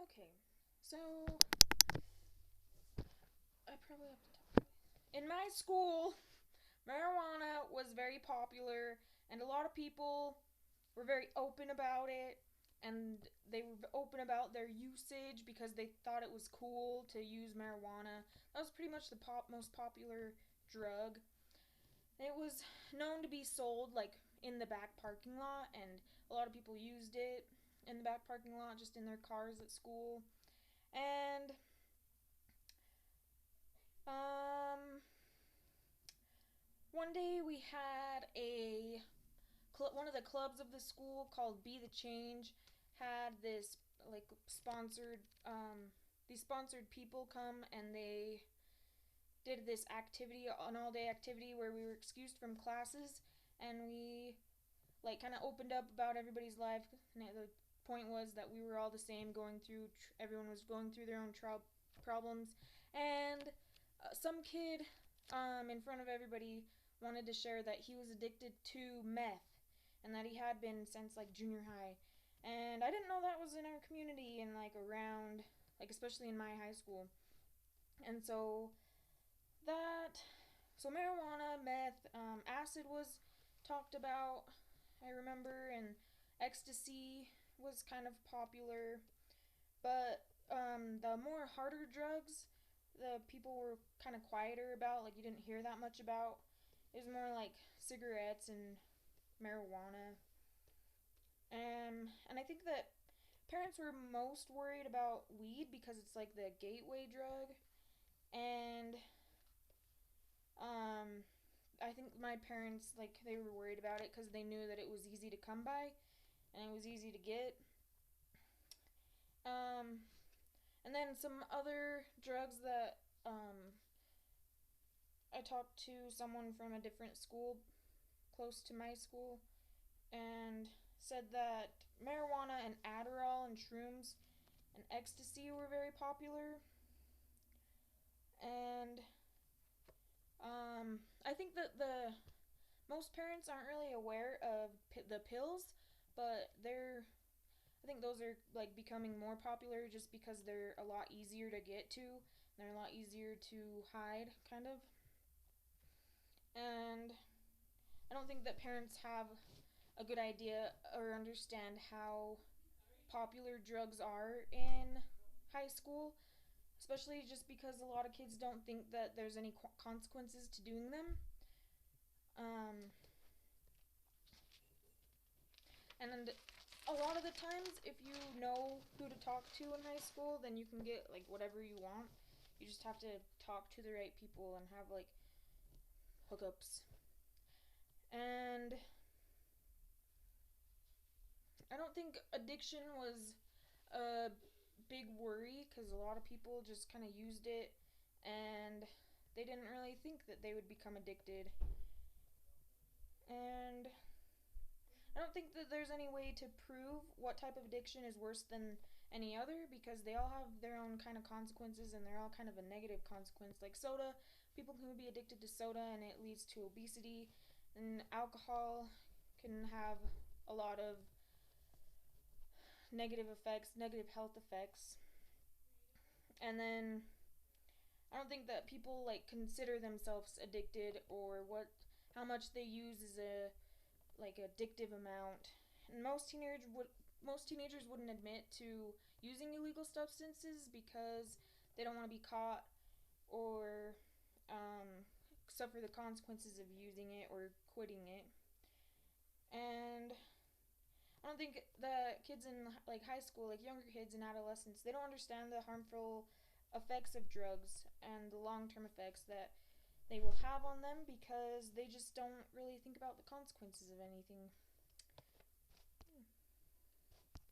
Okay, so I probably have to talk. In my school, marijuana was very popular, and a lot of people were very open about it, and they were open about their usage because they thought it was cool to use marijuana. That was pretty much the most popular drug. It was known to be sold like in the back parking lot, and a lot of people used it in the back parking lot, just in their cars at school. And um, one day we had one of the clubs of the school called Be the Change had this like sponsored these sponsored people come, and they did this activity, an all-day activity where we were excused from classes, and we like kind of opened up about everybody's life. And the point was that we were all the same, going through everyone was going through their own problems. And some kid in front of everybody wanted to share that he was addicted to meth, and that he had been since like junior high. And I didn't know that was in our community, and like around, like especially in my high school. And that so marijuana, meth, acid was talked about, I remember, and ecstasy was kind of popular. But the more harder drugs, the people were kind of quieter about, like you didn't hear that much about. It was more like cigarettes and marijuana. And I think that parents were most worried about weed because it's like the gateway drug. And um, I think my parents, like, they were worried about it because they knew that it was easy to come by and it was easy to get. Um, and then some other drugs that I talked to someone from a different school close to my school, and said that marijuana and Adderall and shrooms and ecstasy were very popular. And I think that the most parents aren't really aware of the pills, but I think those are like becoming more popular just because they're a lot easier to get to. They're a lot easier to hide, kind of. And I don't think that parents have a good idea or understand how popular drugs are in high school, especially just because a lot of kids don't think that there's any consequences to doing them. Um, and a lot of the times, if you know who to talk to in high school, then you can get like whatever you want. You just have to talk to the right people and have like hookups. And I don't think addiction was a big worry because a lot of people just kind of used it, and they didn't really think that they would become addicted. And I don't think that there's any way to prove what type of addiction is worse than any other because they all have their own kind of consequences, and they're all kind of a negative consequence. Like soda, people can be addicted to soda and it leads to obesity, and alcohol can have a lot of negative effects, negative health effects. And then I don't think that people like consider themselves addicted, or what how much they use is a like addictive amount. And most teenagers wouldn't admit to using illegal substances because they don't want to be caught or suffer the consequences of using it or quitting it. And I don't think the kids in like high school, like younger kids and adolescents, they don't understand the harmful effects of drugs and the long-term effects that they will have on them because they just don't really think about the consequences of anything.